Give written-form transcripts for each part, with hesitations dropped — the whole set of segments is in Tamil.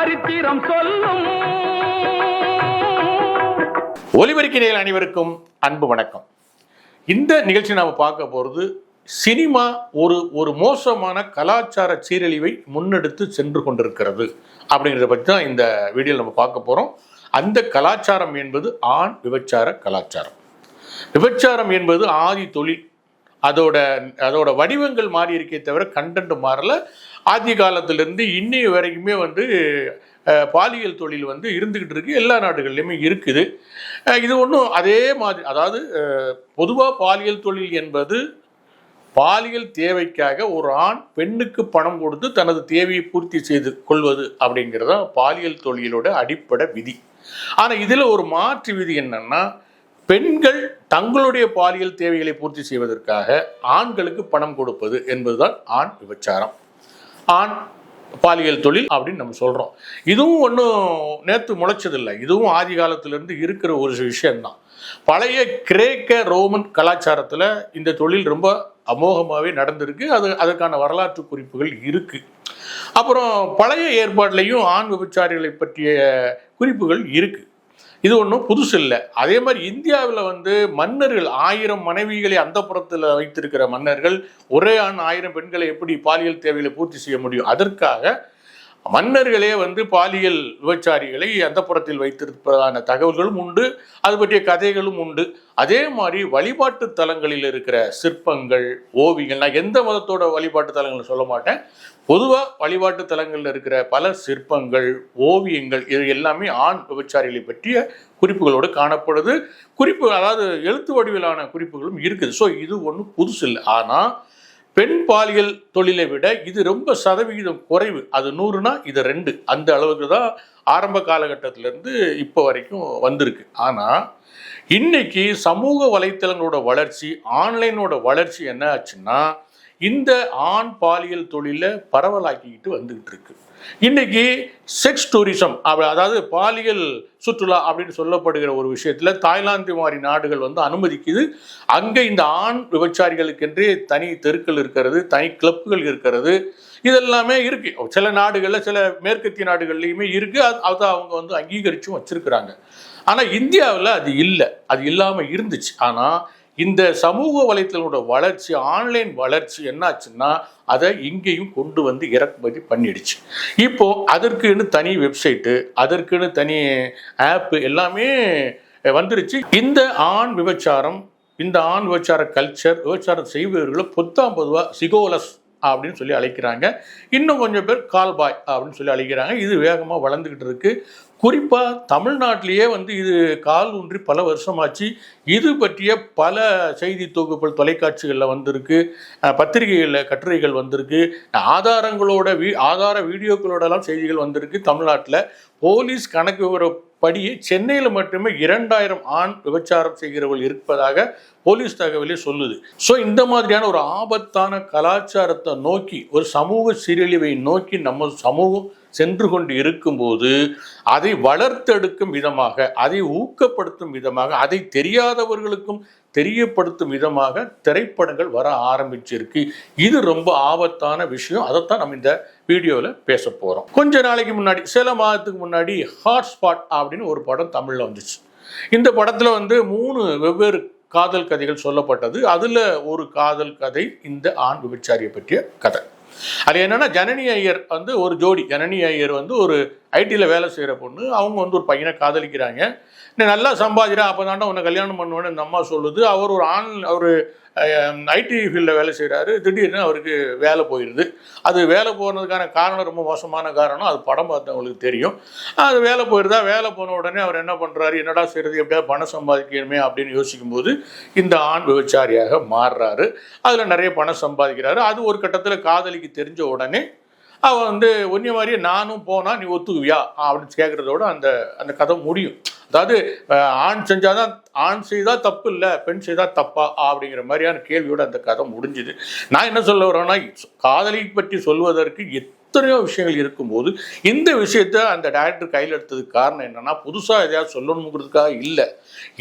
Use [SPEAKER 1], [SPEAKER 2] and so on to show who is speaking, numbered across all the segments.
[SPEAKER 1] சரித்திரம் சொல்லும்.
[SPEAKER 2] ஒலிபெருக்கிகள் அனைவருக்கும் அன்பு வணக்கம். இந்த நிகழ்ச்சி நாம பார்க்க போறது சினிமா ஒரு மோசமான கலாச்சார சீரழிவை முன்னெடுத்து சென்று கொண்டிருக்கிறது அப்படிங்கிறத பற்றி தான் இந்த வீடியோவில் நம்ம பார்க்க போறோம். அந்த கலாச்சாரம் என்பது ஆண் விபச்சார கலாச்சாரம். விபச்சாரம் என்பது ஆதி தொழில். அதோட வடிவங்கள் மாறி இருக்கே தவிர கண்டென்ட் மாறல. ஆதி காலத்திலிருந்து இன்னைய வரைக்குமே பாலியல் தொழில் இருந்துகிட்டு இருக்கு. எல்லா நாடுகள்லையுமே இருக்குது. இது ஒன்றும் அதே மாதிரி, அதாவது பொதுவாக பாலியல் தொழில் என்பது பாலியல் தேவைக்காக ஒரு ஆண் பெண்ணுக்கு பணம் கொடுத்து தனது தேவையை பூர்த்தி செய்து கொள்வது அப்படிங்கிறதா பாலியல் தொழிலோட அடிப்படை விதி. ஆனால் இதில் ஒரு மாற்று விதி என்னன்னா, பெண்கள் தங்களுடைய பாலியல் தேவைகளை பூர்த்தி செய்வதற்காக ஆண்களுக்கு பணம் கொடுப்பது என்பதுதான் ஆண் விபச்சாரம், ஆண் பாலியல் தொழில் அப்படின்னு நம்ம சொல்றோம். இதுவும் ஒன்றும் நேற்று முளைச்சதில்லை. இதுவும் ஆதி காலத்திலிருந்து இருக்கிற ஒரு விஷயம்தான். பழைய கிரேக்க ரோமன் கலாச்சாரத்தில் இந்த தொழில் ரொம்ப அமோகமாகவே நடந்திருக்கு. அதற்கான வரலாற்று குறிப்புகள் இருக்கு. அப்புறம் பழைய ஏற்பாடுலையும் ஆண் விபச்சாரிகளை பற்றிய குறிப்புகள் இருக்கு. இது ஒன்றும் புதுசு இல்லை. அதே மாதிரி இந்தியாவில் மன்னர்கள் 1000 மனைவிகளை அந்தப்புறத்தில் வைத்திருக்கிற மன்னர்கள் ஒரே ஆண் 1000 பெண்களை எப்படி பாலியல் தேவைகளை பூர்த்தி செய்ய முடியும்? அதற்காக மன்னர்களே பாலியல் விபச்சாரிகளை அந்தப்புறத்தில் வைத்திருப்பதான தகவல்களும் உண்டு. அது பற்றிய கதைகளும் உண்டு. அதே மாதிரி வழிபாட்டு தலங்களில் இருக்கிற சிற்பங்கள், ஓவியங்கள், நான் எந்த மதத்தோட வழிபாட்டு தலங்கள் சொல்ல மாட்டேன், பொதுவாக வழிபாட்டு தலங்களில் இருக்கிற பல சிற்பங்கள், ஓவியங்கள், இது எல்லாமே ஆண் விபச்சாரிகளை பற்றிய குறிப்புகளோடு காணப்படுது. அதாவது எழுத்து வடிவிலான குறிப்புகளும் இருக்குது. ஸோ இது ஒன்றும் புதுசு இல்லை. ஆனால் பெண் பாலியல் தொழிலை விட இது ரொம்ப சதவிகிதம் குறைவு. அது 100னா இது 2, அந்த அளவுக்கு தான் ஆரம்ப காலகட்டத்திலேருந்து இப்போ வரைக்கும் வந்திருக்கு. ஆனால் இன்னைக்கு சமூக வலைத்தளங்களோட வளர்ச்சி, ஆன்லைனோட வளர்ச்சி என்ன ஆச்சுன்னா, இந்த ஆண் பாலியல் தொழிலை பரவலாக்கிக்கிட்டு வந்துகிட்டு இருக்கு. இன்னைக்கு செக்ஸ் டூரிசம், அதாவது பாலியல் சுற்றுலா அப்படின்னு சொல்லப்படுகிற ஒரு விஷயத்துல தாய்லாந்து மாதிரி நாடுகள் அனுமதிக்குது. அங்கே இந்த ஆண் விபச்சாரிகளுக்கென்றே தனி தெருக்கள் இருக்கிறது, தனி கிளப்புகள் இருக்கிறது. இதெல்லாமே இருக்கு. சில நாடுகளில், சில மேற்கத்திய நாடுகள்லையுமே இருக்கு. அதை அவங்க அங்கீகரிச்சும் வச்சிருக்கிறாங்க. ஆனால் இந்தியாவில் அது இல்லை. அது இல்லாமல் இருந்துச்சு. ஆனால் இந்த சமூக வலைத்தளங்களோட வளர்ச்சி, ஆன்லைன் வளர்ச்சி என்னாச்சுன்னா, அதை இங்கேயும் கொண்டு இறக்குமதி பண்ணிடுச்சு. இப்போ அதற்குன்னு தனி வெப்சைட்டு, அதற்குன்னு தனி ஆப்பு எல்லாமே வந்துருச்சு. இந்த ஆண் விபச்சார கல்ச்சர், விபச்சாரம் செய்பவர்களை பொதுவாக சிகோலஸ் அப்படின்னு சொல்லி அழைக்கிறாங்க. இன்னும் கொஞ்சம் பேர் கால்பாய் அப்படின்னு சொல்லி அழைக்கிறாங்க. இது வேகமாக வளர்ந்துக்கிட்டு இருக்கு. குறிப்பாக தமிழ்நாட்டிலேயே இது கால் ஊன்றி பல வருஷமாச்சு. இது பற்றிய பல செய்தி தொகுப்புகள் தொலைக்காட்சிகளில் வந்திருக்கு, பத்திரிகைகளில் கட்டுரைகள் வந்திருக்கு, ஆதார வீடியோக்களோடலாம் செய்திகள் வந்திருக்கு. தமிழ்நாட்டில் போலீஸ் கணக்கு விவரப்படியே சென்னையில் மட்டுமே 2000 ஆண் விபச்சாரம் செய்கிறவர்கள் இருப்பதாக போலீஸ் தகவலே சொல்லுது. ஸோ இந்த மாதிரியான ஒரு ஆபத்தான கலாச்சாரத்தை நோக்கி, ஒரு சமூக சீரழிவை நோக்கி நம்ம சமூகம் சென்று கொண்டு இருக்கும்போது, அதை வளர்த்தெடுக்கும் விதமாக, அதை ஊக்கப்படுத்தும் விதமாக, அதை தெரியாதவர்களுக்கும் தெரியப்படுத்தும் விதமாக திரைப்படங்கள் வர ஆரம்பிச்சிருக்கு. இது ரொம்ப ஆபத்தான விஷயம். அதைத்தான் நம்ம இந்த வீடியோவில் பேச போகிறோம். கொஞ்ச நாளைக்கு முன்னாடி, சில மாதத்துக்கு முன்னாடி ஹாட்ஸ்பாட் அப்படின்னு ஒரு படம் தமிழில் வந்துச்சு. இந்த படத்தில் 3 வெவ்வேறு காதல் கதைகள் சொல்லப்பட்டது. அதில் ஒரு காதல் கதை இந்த ஆண் விபச்சாரியை பற்றிய கதை. அது என்னன்னா, ஜனனி ஐயர் ஒரு ஜோடி. ஜனனி ஐயர் ஒரு ஐடியில் வேலை செய்கிற பொண்ணு. அவங்க ஒரு பையனை காதலிக்கிறாங்க. நீ நல்லா சம்பாதிக்கிறா, அப்போ தாண்டா உன்னை கல்யாணம் பண்ணுவேன்னு இந்த அம்மா சொல்லுது. அவர் ஐடி ஃபீல்டில் வேலை செய்கிறாரு. திடீர்னு அவருக்கு வேலை போயிடுது. அது வேலை போகிறதுக்கான காரணம் ரொம்ப மோசமான காரணம். அது படம் பார்த்தவங்களுக்கு தெரியும். அது வேலை போயிடுதா. வேலை போன உடனே அவர் என்ன பண்ணுறாரு, என்னடா செய்கிறது, எப்படியாவது பணம் சம்பாதிக்கணுமே அப்படின்னு யோசிக்கும்போது இந்த ஆண் விபச்சாரியாக மாறுறாரு. அதில் நிறைய பணம் சம்பாதிக்கிறாரு. அது ஒரு கட்டத்தில் காதலிக்கு தெரிஞ்ச உடனே அவன் ஒன்னே மாதிரியே நானும் போனால் நீ ஒத்துக்குவியா அப்படின்னு கேட்குறதோட அந்த கதை முடியும். அதாவது ஆண் செய்தால் தப்பு இல்லை, பெண் செய்தால் தப்பா அப்படிங்கிற மாதிரியான கேள்வியோட அந்த கதை முடிஞ்சுது. நான் என்ன சொல்ல வரேன்னா, காதலை பற்றி சொல்வதற்கு எத்தனையோ விஷயங்கள் இருக்கும்போது இந்த விஷயத்த அந்த டைரக்டர் கையில் எடுத்ததுக்கு காரணம் என்னன்னா, புதுசாக எதையாவது சொல்லணுங்கிறதுக்காக இல்லை,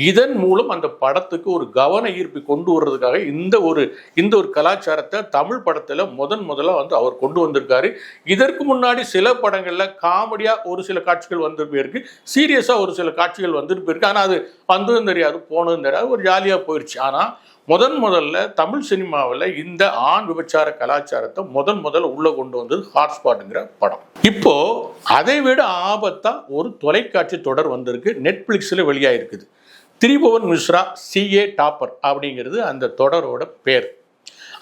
[SPEAKER 2] இதன் மூலம் அந்த படத்துக்கு ஒரு கவன ஈர்ப்பை கொண்டு வர்றதுக்காக இந்த ஒரு கலாச்சாரத்தை தமிழ் படத்தில் முதல்ல வந்து அவர் கொண்டு வந்திருக்காரு. இதற்கு முன்னாடி சில படங்களில் காமெடியாக ஒரு சில காட்சிகள் வந்துட்டு போயிருக்கு, சீரியஸாக ஒரு சில காட்சிகள் வந்துட்டு போயிருக்கு. ஆனால் அது வந்ததும் தெரியாது, போனதும் தெரியாது, ஒரு ஜாலியாக போயிடுச்சு. ஆனால் முதல்ல தமிழ் சினிமாவில் இந்த ஆண் விபச்சார கலாச்சாரத்தை முதல்ல உள்ள கொண்டு வந்தது ஹாட்ஸ்பாட்ங்கிற படம். இப்போ அதை விட ஆபத்தா ஒரு தொலைக்காட்சி தொடர் வந்திருக்கு, நெட்ஃபிளிக்ஸில் வெளியாயிருக்குது. திரிபுவன் மிஸ்ரா CA டாப்பர் அப்படிங்கிறது அந்த தொடரோட பேர்.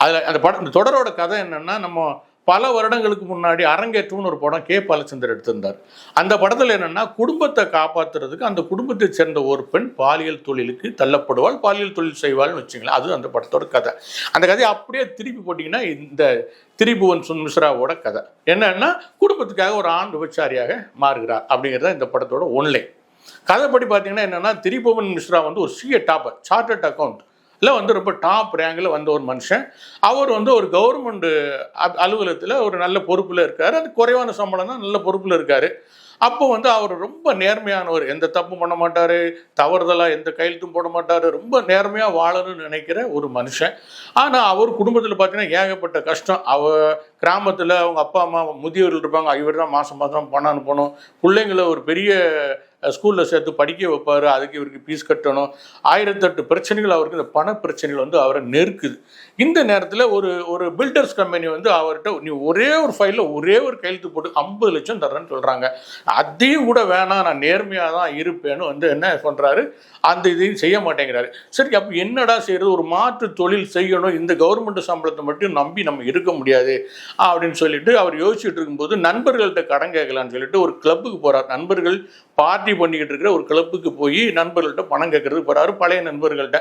[SPEAKER 2] அதில் அந்த தொடரோட கதை என்னன்னா, நம்ம பல வருடங்களுக்கு முன்னாடி அரங்கேற்றம்னு ஒரு படம் K. பாலச்சந்தர் எடுத்திருந்தார். அந்த படத்தில் என்னன்னா, குடும்பத்தை காப்பாற்றுறதுக்கு அந்த குடும்பத்தை சேர்ந்த ஒரு பெண் பாலியல் தொழிலுக்கு தள்ளப்படுவாள், பாலியல் தொழில் செய்வாள்னு வச்சுங்களேன். அது அந்த படத்தோட கதை. அந்த கதையை அப்படியே திருப்பி போட்டிங்கன்னா இந்த திரிபுவன் மிஸ்ராவோட கதை என்னன்னா, குடும்பத்துக்காக ஒரு ஆண் விபச்சாரியாக மாறுகிறார் அப்படிங்கிறத இந்த படத்தோட ஒன்லைன். கதைப்படி பார்த்தீங்கன்னா என்னன்னா, திரிபுவன் மிஸ்ரா வந்து ஒரு CA டாப்பர், சார்ட்டர்ட் அக்கௌண்ட் இல்லை வந்து ரொம்ப டாப் ரேங்கில் வந்த ஒரு மனுஷன். அவர் வந்து ஒரு கவர்மெண்ட் அலுவலகத்தில் ஒரு நல்ல பொறுப்பில் இருக்கார். அது குறைவான சம்பளம் தான், நல்ல பொறுப்பில் இருக்கார். அப்போ வந்து அவர் ரொம்ப நேர்மையானவர், எந்த தப்பும் பண்ண மாட்டார், தவறுதலாக எந்த கையெழுத்தும் போட மாட்டார், ரொம்ப நேர்மையாக வாழணும்னு நினைக்கிற ஒரு மனுஷன். ஆனால் அவர் குடும்பத்தில் பார்த்தீங்கன்னா ஏகப்பட்ட கஷ்டம். கிராமத்தில் அவங்க அப்பா அம்மா முதியவர்கள் இருப்பாங்க, இவர் தான் மாதம் பணம் அனுப்பணும், பிள்ளைங்களை ஒரு பெரிய ஸ்கூலில் சேர்த்து படிக்க வைப்பார், அதுக்கு இவருக்கு ஃபீஸ் கட்டணும், 1008 பிரச்சனைகள் அவருக்கு, இந்த பண பிரச்சனைகள் வந்து அவரை நெருக்குது. இந்த நேரத்தில் ஒரு பில்டர்ஸ் கம்பெனி வந்து அவர்கிட்ட நீ ஒரே ஒரு ஃபைலில் ஒரே ஒரு கையெழுத்து போட்டு 50 லட்சம் தர்றேன்னு சொல்கிறாங்க. அதையும் கூட வேணாம், நான் நேர்மையாக தான் இருப்பேன்னு வந்து என்ன பண்ணுறாரு, அந்த இதையும் செய்ய மாட்டேங்கிறாரு. சரி, அப்போ என்னடா செய்கிறது, ஒரு மாற்று தொழில் செய்யணும், இந்த கவர்மெண்ட் சம்பளத்தை மட்டும் நம்பி நம்ம இருக்க முடியாது அப்படின்னு சொல்லிட்டு அவர் யோசிச்சுட்டு இருக்கும்போது நண்பர்கள்ட்ட கடன் கேட்கலான்னு சொல்லிட்டு ஒரு கிளப்புக்கு போகிறார். நண்பர்கள் பார்ட்டி பண்ணிக்கிட்டு இருக்கிற ஒரு கிளப்புக்கு போய் நண்பர்கள்ட்ட பணம் கேட்கறதுக்கு போகிறாரு, பழைய நண்பர்கள்ட்ட.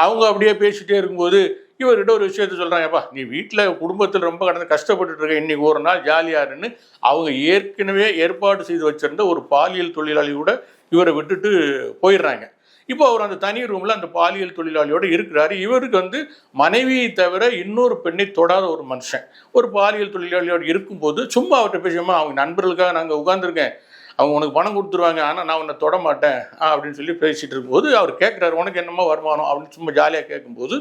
[SPEAKER 2] அவங்க அப்படியே பேசிகிட்டே இருக்கும்போது இவர்கிட்ட ஒரு விஷயத்த சொல்கிறாங்கப்பா, நீ வீட்டில் குடும்பத்தில் ரொம்ப கடந்து கஷ்டப்பட்டுட்டு இருக்க, இன்னைக்கு ஒரு நாள் ஜாலியாருன்னு அவங்க ஏற்கனவே ஏற்பாடு செய்து வச்சிருந்த ஒரு பாலியல் தொழிலாளி கூட இவரை விட்டுட்டு போயிடுறாங்க. இப்போ அவர் அந்த தனி ரூமில் அந்த பாலியல் தொழிலாளியோடு இருக்கிறாரு. இவருக்கு வந்து மனைவியை தவிர இன்னொரு பெண்ணை தொடாத ஒரு மனுஷன் ஒரு பாலியல் தொழிலாளியோடு இருக்கும்போது சும்மா அவர்கிட்ட பேசாம, அவங்க நண்பர்களுக்காக நாங்கள் உட்காந்துருக்கேன், அவங்க உனக்கு பணம் கொடுத்துருவாங்க, ஆனால் நான் உன்னை தொட மாட்டேன் அப்படின்னு சொல்லி பேசிகிட்டு இருக்கும்போது அவர் கேட்குறாரு, உனக்கு என்னமோ வருமானம் அப்படின்னு சும்மா ஜாலியாக கேட்கும்போது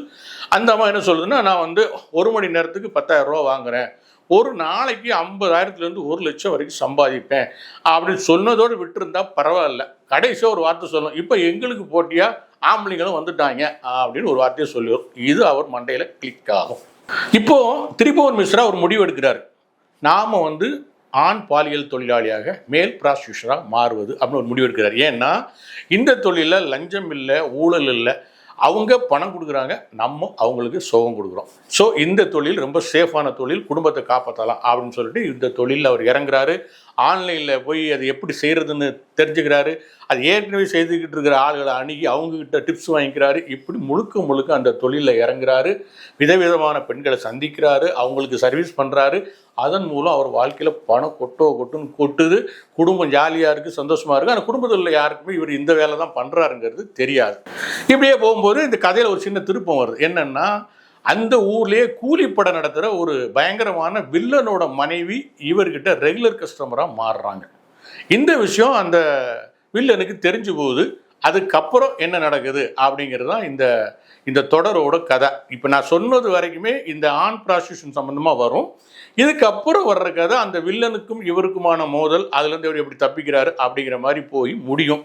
[SPEAKER 2] அந்த அம்மா என்ன சொல்லுதுன்னா, நான் வந்து 1 மணி நேரத்துக்கு 10,000 ரூபா வாங்குறேன், ஒரு நாளைக்கு 50,000 1 லட்சம் வரைக்கும் சம்பாதிப்பேன் அப்படின்னு சொன்னதோடு விட்டுருந்தா பரவாயில்ல. கடைசியாக ஒரு வார்த்தை சொல்லும், இப்போ எங்களுக்கு போட்டியா ஆம்பளைங்களும் வந்துட்டாங்க அப்படின்னு ஒரு வார்த்தையை சொல்லுவோம். இது அவர் மண்டையில் கிளிக் ஆகும். இப்போ திரிபுவன் மிஸ்ரா ஒரு முடிவு எடுக்கிறார், நாம் வந்து ஆண் பாலியல் தொழிலாளியாக மேல் ப்ராஸ்டியூஷனாக மாறுவது அப்படின்னு ஒரு முடிவு எடுக்கிறார். ஏன்னா இந்த தொழிலில் லஞ்சம் இல்லை, ஊழல் இல்லை, அவங்க பணம் கொடுக்குறாங்க, நம்ம அவங்களுக்கு சுகம் கொடுக்குறோம். ஸோ இந்த தொழில் ரொம்ப சேஃபான தொழில், குடும்பத்தை காப்பாற்றலாம் அப்படின்னு சொல்லிட்டு இந்த தொழிலில் அவர் இறங்குறாரு. ஆன்லைனில் போய் அது எப்படி செய்கிறதுன்னு தெரிஞ்சுக்கிறாரு. அது ஏற்கனவே செய்துக்கிட்டு இருக்கிற ஆளுகளை அணுகி அவங்கக்கிட்ட டிப்ஸ் வாங்கிக்கிறாரு. இப்படி முழுக்க அந்த தொழிலில் இறங்குறாரு. விதவிதமான பெண்களை சந்திக்கிறாரு, அவங்களுக்கு சர்வீஸ் பண்ணுறாரு. அதன் மூலம் அவர் வாழ்க்கையில் பணம் கொட்டுன்னு கொட்டுது. குடும்பம் ஜாலியாக இருக்குது, சந்தோஷமாக இருக்குது. ஆனால் குடும்பத்தில் உள்ள யாருக்குமே இவர் இந்த வேலை தான் பண்ணுறாருங்கிறது தெரியாது. இப்படியே போகும்போது இந்த கதையில் ஒரு சின்ன திருப்பம் வருது. என்னென்னா, அந்த ஊர்லேயே கூலிப்படை நடத்துகிற ஒரு பயங்கரமான வில்லனோட மனைவி இவர்கிட்ட ரெகுலர் கஸ்டமராக மாறுறாங்க. இந்த விஷயம் அந்த வில்லனுக்கு தெரிஞ்சு போகுது. அதுக்கப்புறம் என்ன நடக்குது அப்படிங்கிறது தான் இந்த தொடரோட கதை. இப்போ நான் சொன்னது வரைக்குமே இந்த ஆண் ப்ராஸ்டியூஷன் சம்மந்தமாக வரும். இதுக்கப்புறம் வர்ற கதை அந்த வில்லனுக்கும் இவருக்குமான மோதல், அதுலேருந்து இவர் எப்படி தப்பிக்கிறாரு அப்படிங்கிற மாதிரி போய் முடியும்.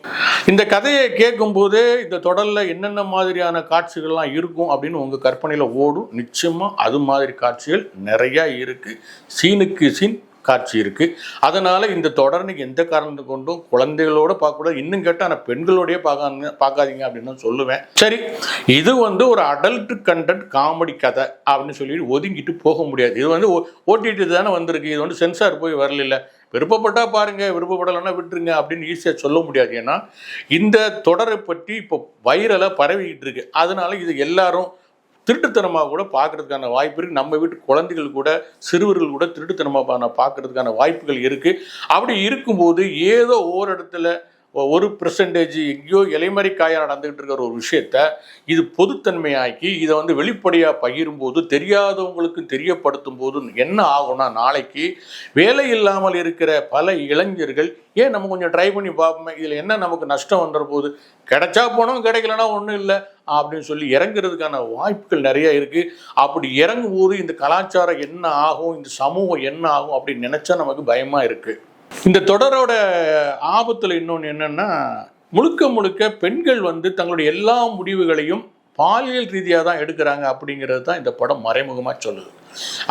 [SPEAKER 2] இந்த கதையை கேட்கும்போதே இந்த தொடரில் என்னென்ன மாதிரியான காட்சிகள்லாம் இருக்கும் அப்படின்னு உங்கள் கற்பனையில் ஓடும். நிச்சயமாக அது மாதிரி காட்சிகள் நிறையா இருக்குது. சீனுக்கு சீன் காட்சி இருக்குது. அதனால் இந்த தொடர்ந்து எந்த காரணத்தை கொண்டும் குழந்தைகளோடு பார்க்கக்கூடாது. இன்னும் கேட்டால் ஆனால் பெண்களோடையே பார்க்காதீங்க அப்படின்னு சொல்லுவேன். சரி, இது வந்து ஒரு அடல்ட் கண்டென்ட் காமெடி கதை அப்படின்னு சொல்லிட்டு ஒதுங்கிட்டு போக முடியாது. இது வந்து ஓடிடி தானே வந்திருக்கு, இது வந்து சென்சார் போய் வரல. விருப்பப்பட்டா பாருங்க, விருப்பப்படலைன்னா விட்டுருங்க அப்படின்னு ஈஸியாக சொல்ல முடியாது. ஏன்னா இந்த தொடரை பற்றி இப்போ வைரலாக பரவிக்கிட்டு இருக்கு. அதனால இது எல்லாரும் திருட்டுத்தனமாக கூட பார்க்கறதுக்கான வாய்ப்பு இருக்குது. நம்ம வீட்டு குழந்தைகள் கூட, சிறுவர்கள் கூட திருட்டுத்தனமாக பார்க்கறதுக்கான வாய்ப்புகள் இருக்குது. அப்படி இருக்கும்போது ஏதோ ஓரிடத்துல 1% எங்கேயோ இலைமறைக்காயாக நடந்துகிட்டு இருக்கிற ஒரு விஷயத்த இது பொதுத்தன்மையாக்கி இதை வந்து வெளிப்படையாக பகிரும்போது தெரியாதவங்களுக்கு தெரியப்படுத்தும் போது என்ன ஆகும்னா, நாளைக்கு வேலை இல்லாமல் இருக்கிற பல இளைஞர்கள் ஏன் நம்ம கொஞ்சம் ட்ரை பண்ணி பார்ப்போமே, இதில் என்ன நமக்கு நஷ்டம் வந்துட போகுது, கிடைச்சா போனோம் கிடைக்கலன்னா ஒன்றும் இல்லை அப்படின்னு சொல்லி இறங்குறதுக்கான வாய்ப்புகள் நிறைய இருக்குது. அப்படி இறங்கும் போது இந்த கலாச்சாரம் என்ன ஆகும், இந்த சமூகம் என்ன ஆகும் அப்படின்னு நினச்சா நமக்கு பயமாக இருக்குது. இந்த தொடரோட ஆபத்தில் இன்னொன்று என்னென்னா, முழுக்க முழுக்க பெண்கள் வந்து தங்களுடைய எல்லா முடிவுகளையும் பாலியல் ரீதியாக தான் எடுக்கிறாங்க அப்படிங்கிறது தான் இந்த படம் மறைமுகமாக சொல்லுது.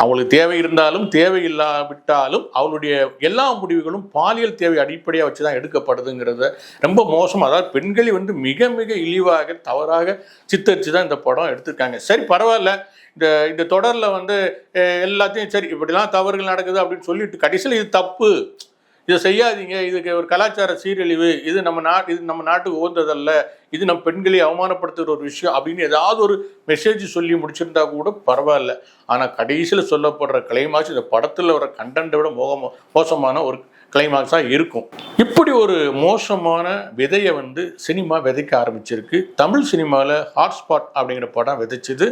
[SPEAKER 2] அவங்களுக்கு தேவை இருந்தாலும் தேவை இல்லாவிட்டாலும் அவளுடைய எல்லா முடிவுகளும் பாலியல் தேவை அடிப்படையாக வச்சு தான் எடுக்கப்படுதுங்கிறத ரொம்ப மோசம். அதாவது பெண்களை வந்து மிக மிக இழிவாக தவறாக சித்தரித்து தான் இந்த படம் எடுத்திருக்காங்க. சரி பரவாயில்ல, இந்த தொடரில் வந்து எல்லாத்தையும் சரி இப்படிலாம் தவறுகள் நடக்குது அப்படின்னு சொல்லிட்டு கடைசியில் இது தப்பு, இதை செய்யாதீங்க, இதுக்கு ஒரு கலாச்சார சீரழிவு, இது நம்ம நாட்டுக்கு உகந்ததல்ல, இது நம்ம பெண்களை அவமானப்படுத்துகிற ஒரு விஷயம் அப்படின்னு ஏதாவது ஒரு மெசேஜ் சொல்லி முடிச்சிருந்தா கூட பரவாயில்ல. ஆனால் கடைசியில் சொல்லப்படுற கிளைமாக்ஸ் இந்த படத்தில் வர கண்டென்ட்டை விட மோசமான ஒரு கிளைமாக்ஸாக இருக்கும். இப்படி ஒரு மோசமான விதையை வந்து சினிமா விதைக்க ஆரம்பிச்சிருக்கு. தமிழ் சினிமாவில் ஹாட்ஸ்பாட் அப்படிங்கிற படம் விதைச்சிது,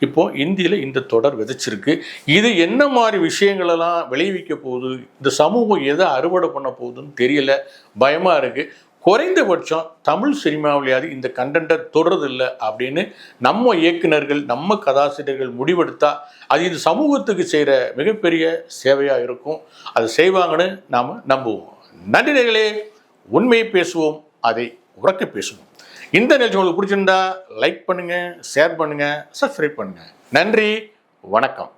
[SPEAKER 2] இப்போது இந்தியில் இந்த தொடர் விதைச்சிருக்கு. இது என்ன மாதிரி விஷயங்களெல்லாம் விளைவிக்க போகுது, இந்த சமூகம் எதை அறுவடை பண்ண போகுதுன்னு தெரியல, பயமாக இருக்குது. குறைந்தபட்சம் தமிழ் சினிமாவிலேயாவது இந்த கண்டென்ட்டை தொடர்றதில்லை அப்படின்னு நம்ம இயக்குநர்கள் நம்ம கதாசிரியர்கள் முடிவெடுத்தா அது இது சமூகத்துக்கு செய்கிற மிகப்பெரிய சேவையாக இருக்கும். அது செய்வாங்கன்னு நாம் நம்புவோம். நன்றி நேயர்களே, உண்மையை பேசுவோம், அதை உறக்க பேசுவோம். இந்த நிகழ்ச்சி உங்களுக்கு பிடிச்சிருந்தா லைக் பண்ணுங்கள், ஷேர் பண்ணுங்கள், சப்ஸ்கிரைப் பண்ணுங்கள். நன்றி, வணக்கம்.